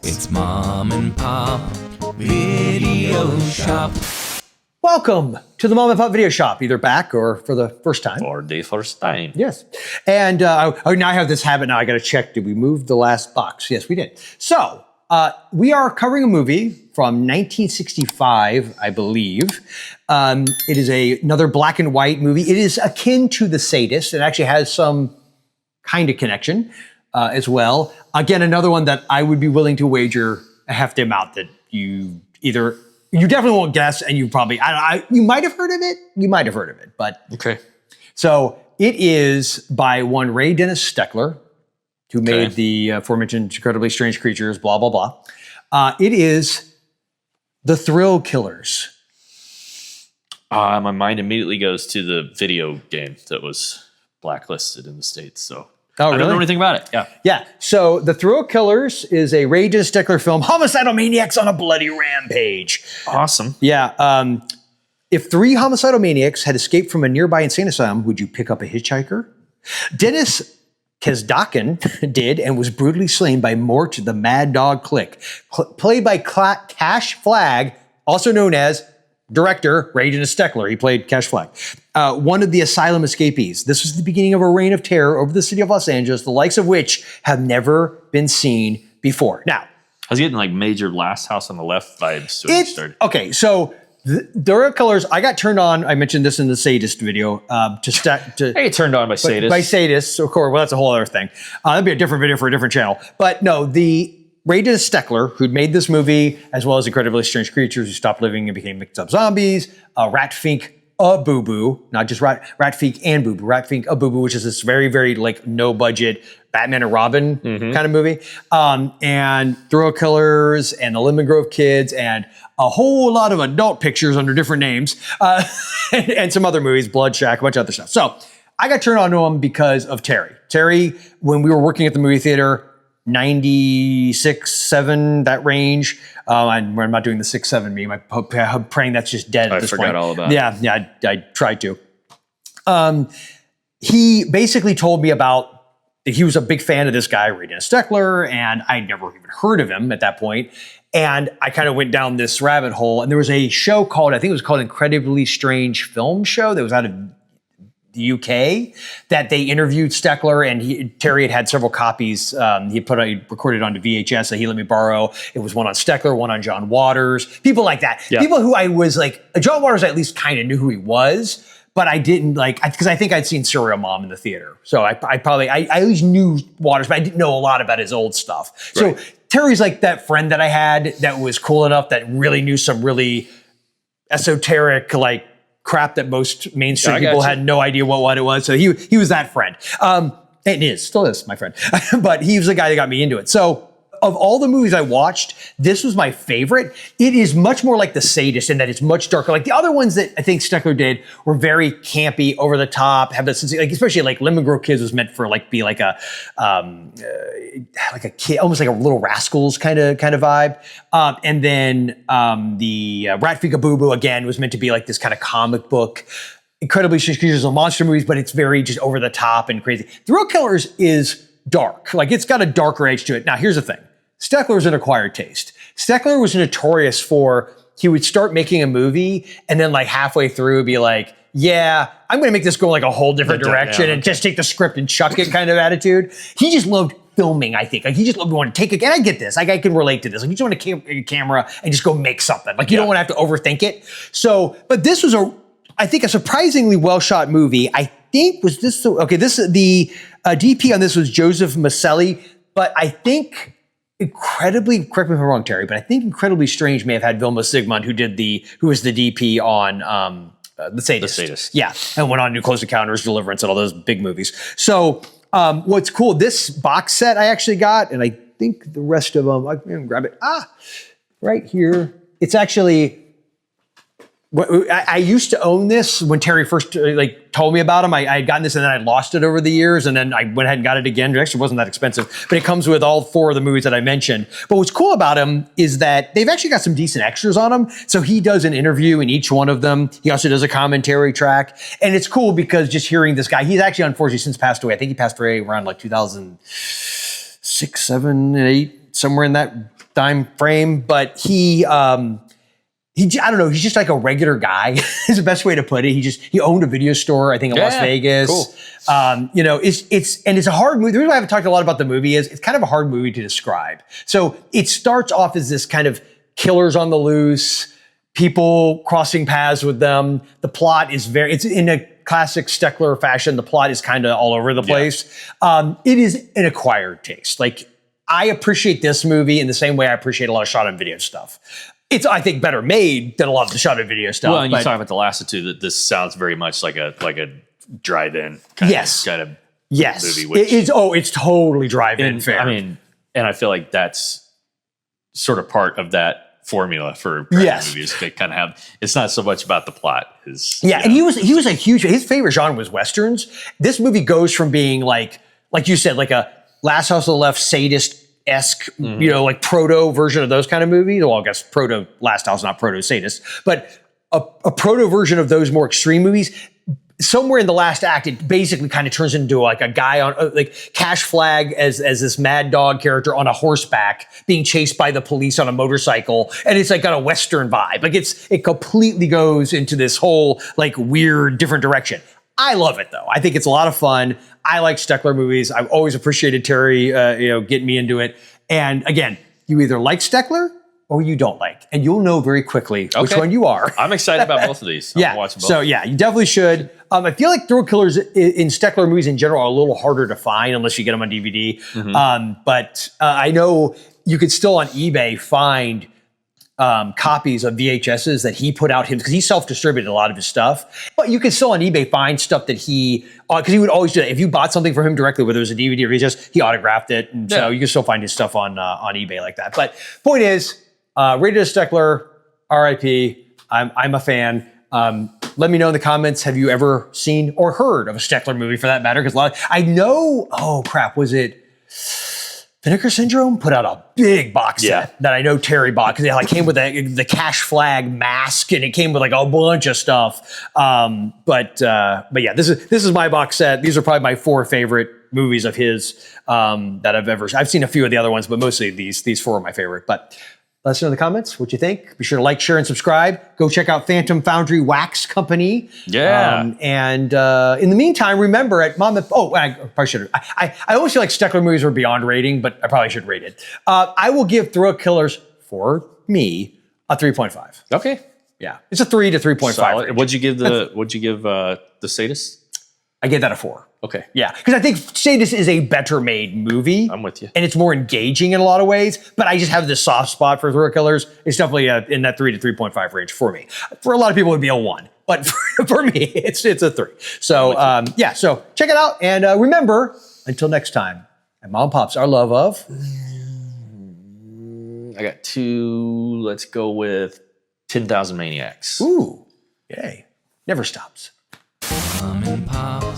It's Mom and Pop Video Shop. Welcome to the Mom and Pop Video Shop, either back or for the first time. For the first time. Yes. And now I have this habit now. I got to check. Did we move the last box? Yes, we did. So we are covering a movie from 1965, I believe. It is another black and white movie. It is akin to the SADIST. It actually has some kind of connection as well. Again, another one that I would be willing to wager a hefty amount that you definitely won't guess, and you probably, you might have heard of it. You might have heard of it, but. Okay. So it is by one Ray Dennis Steckler, who made the aforementioned Incredibly Strange Creatures, blah, blah, blah. It is The Thrill Killers. My mind immediately goes to the video game that was blacklisted in the States, so. Oh, really? I don't know anything about it. Yeah. Yeah. So The Thrill Killers is a Ray Dennis Steckler film, homicidal maniacs on a bloody rampage. Awesome. Yeah. If 3 homicidal maniacs had escaped from a nearby insane asylum, would you pick up a hitchhiker? Dennis Kesdakin did and was brutally slain by Mort the Mad Dog Click, played by Cash Flagg, also known as director Ray Dennis Steckler. He played Cash Flagg. One of the asylum escapees. This was the beginning of a reign of terror over the city of Los Angeles, the likes of which have never been seen before. Now, I was getting like major Last House on the Left vibes when you started. Okay, so the Thrill Killers, I got turned on. I mentioned this in the SADIST video. I get turned on by SADIST. By SADIST, of course. Well, that's a whole other thing. That'd be a different video for a different channel. But no, the Ray Dennis Steckler, who'd made this movie, as well as Incredibly Strange Creatures Who Stopped Living and Became Mixed Up Zombies, Rat Pfink, a Boo Boo, not just Rat Pfink and Boo Boo, Rat Pfink, a Boo Boo, which is this very, very like no budget Batman and Robin kind of movie, and Thrill Killers and the Lemon Grove Kids and a whole lot of adult pictures under different names and some other movies, Blood Shack, a bunch of other stuff. So I got turned on to him because of Terry. Terry, when we were working at the movie theater, 96, 7, that range. I'm not doing the 6, 7 meme. I'm praying that's just dead at this point. I forgot all about it. Yeah, I tried to. He basically told me about that he was a big fan of this guy, Ray Dennis Steckler, and I'd never even heard of him at that point. And I kind of went down this rabbit hole, and there was a show called, I think it was called Incredibly Strange Film Show that was out of the UK, that they interviewed Steckler, and Terry had several copies. He recorded onto VHS that he let me borrow. It was one on Steckler, one on John Waters, people like that. Yeah. People who I was like, John Waters, I at least kind of knew who he was, but I didn't because I think I'd seen Serial Mom in the theater. So I at least knew Waters, but I didn't know a lot about his old stuff. Right. So Terry's like that friend that I had that was cool enough that really knew some really esoteric, like, crap that most mainstream people had no idea what it was. So he was that friend. And still is my friend. But he was the guy that got me into it. So of all the movies I watched, this was my favorite. It is much more like the SADIST in that it's much darker. Like the other ones that I think Steckler did were very campy, over the top, have this, like, especially like Lemon Grove Kids was meant for like be like a kid, almost like a Little Rascals kind of vibe. And then the Rat Fika Boo Boo again was meant to be like this kind of comic book, Incredibly Strange Creatures of monster movies, but it's very just over the top and crazy. Thrill Killers is dark. Like it's got a darker edge to it. Now here's the thing. Steckler is an acquired taste. Steckler was notorious for, he would start making a movie and then like halfway through be like, yeah, I'm going to make this go like a whole different direction and just take the script and chuck it kind of attitude. He just loved filming, I think. Like he just loved wanting to take it. And I get this. Like I can relate to this. Like you just want to take a camera and just go make something. Like you don't want to have to overthink it. So, but this was I think a surprisingly well shot movie. I think the DP on this was Joseph Maselli, but I think incredibly, correct me if I'm wrong, Terry, but I think Incredibly Strange may have had Vilmos Zsigmond, who was the DP on the SADIST. Yeah, and went on to do Close Encounters, Deliverance, and all those big movies. So what's cool, this box set I actually got, and I think the rest of them, I can grab it. Right here. It's actually, I used to own this when Terry first told me about him. I had gotten this and then I lost it over the years, and then I went ahead and got it again. It actually wasn't that expensive, but it comes with all 4 of the movies that I mentioned. But what's cool about him is that they've actually got some decent extras on them. So he does an interview in each one of them. He also does a commentary track, and it's cool because just hearing this guy, he's actually unfortunately since passed away. I think he passed away around like 2006, 7, and 8, somewhere in that time frame, but he I don't know, he's just like a regular guy is the best way to put it. He owned a video store, I think in Las Vegas. Cool. You know, it's a hard movie. The reason why I haven't talked a lot about the movie is it's kind of a hard movie to describe. So it starts off as this kind of killers on the loose, people crossing paths with them. The plot is it's in a classic Steckler fashion. The plot is kind of all over the place. It is an acquired taste. Like, I appreciate this movie in the same way I appreciate a lot of shot on video stuff. It's, I think, better made than a lot of the shot on video stuff. Well, and you talk about the last two, that this sounds very much like a drive-in kind of movie. Which, it's totally drive-in fair. I mean, and I feel like that's sort of part of that formula for movies. They kind of have, it's not so much about the plot. And he was a huge, his favorite genre was Westerns. This movie goes from being like you said, like a Last House on the Left sadist-esque, you know, like proto version of those kind of movies. Well, I guess proto-Last House, not proto-sadist, but a proto version of those more extreme movies. Somewhere in the last act, it basically kind of turns into like a guy on like Cash Flagg as this mad dog character on a horseback being chased by the police on a motorcycle. And it's like got a Western vibe. Like it completely goes into this whole like weird different direction. I love it though. I think it's a lot of fun. I like Steckler movies. I've always appreciated Terry, getting me into it. And again, you either like Steckler or you don't like, and you'll know very quickly which one you are. I'm excited about both of these. I'm watching both. So yeah, you definitely should. I feel like thrill killers in Steckler movies in general are a little harder to find unless you get them on DVD. But I know you could still on eBay find copies of VHSs that he put out because he self-distributed a lot of his stuff. But you can still on eBay find stuff that he, because he would always do that. If you bought something from him directly, whether it was a DVD or VHS, he autographed it. And so you can still find his stuff on eBay like that. But point is, Ray Dennis Steckler, R.I.P. I'm a fan. Let me know in the comments, have you ever seen or heard of a Steckler movie for that matter? Because I know, was it Vinegar Syndrome put out a big box set that I know Terry bought because it came with the Cash Flagg mask and it came with like a bunch of stuff. But yeah, this is my box set. These are probably my 4 favorite movies of his that I've seen a few of the other ones, but mostly these 4 are my favorite. But let us know in the comments what you think. Be sure to like, share, and subscribe. Go check out Phantom Foundry Wax Company. And in the meantime, remember at I probably should. I always feel like Steckler movies are beyond rating, but I probably should rate it. I will give Thrill Killers, for me, a 3.5. Okay. Yeah, it's a 3 to 3.5. What'd you give the SADIST? I gave that a 4. Okay. Yeah, because I think SADIST is a better made movie. I'm with you. And it's more engaging in a lot of ways, but I just have this soft spot for Thrill Killers. It's definitely in that 3 to 3.5 range for me. For a lot of people, it would be a 1. But for me, it's a 3. So, so check it out. And remember, until next time, and Mom Pops, our love of... I got 2. Let's go with 10,000 Maniacs. Ooh, yay. Never stops. Mom and Pop.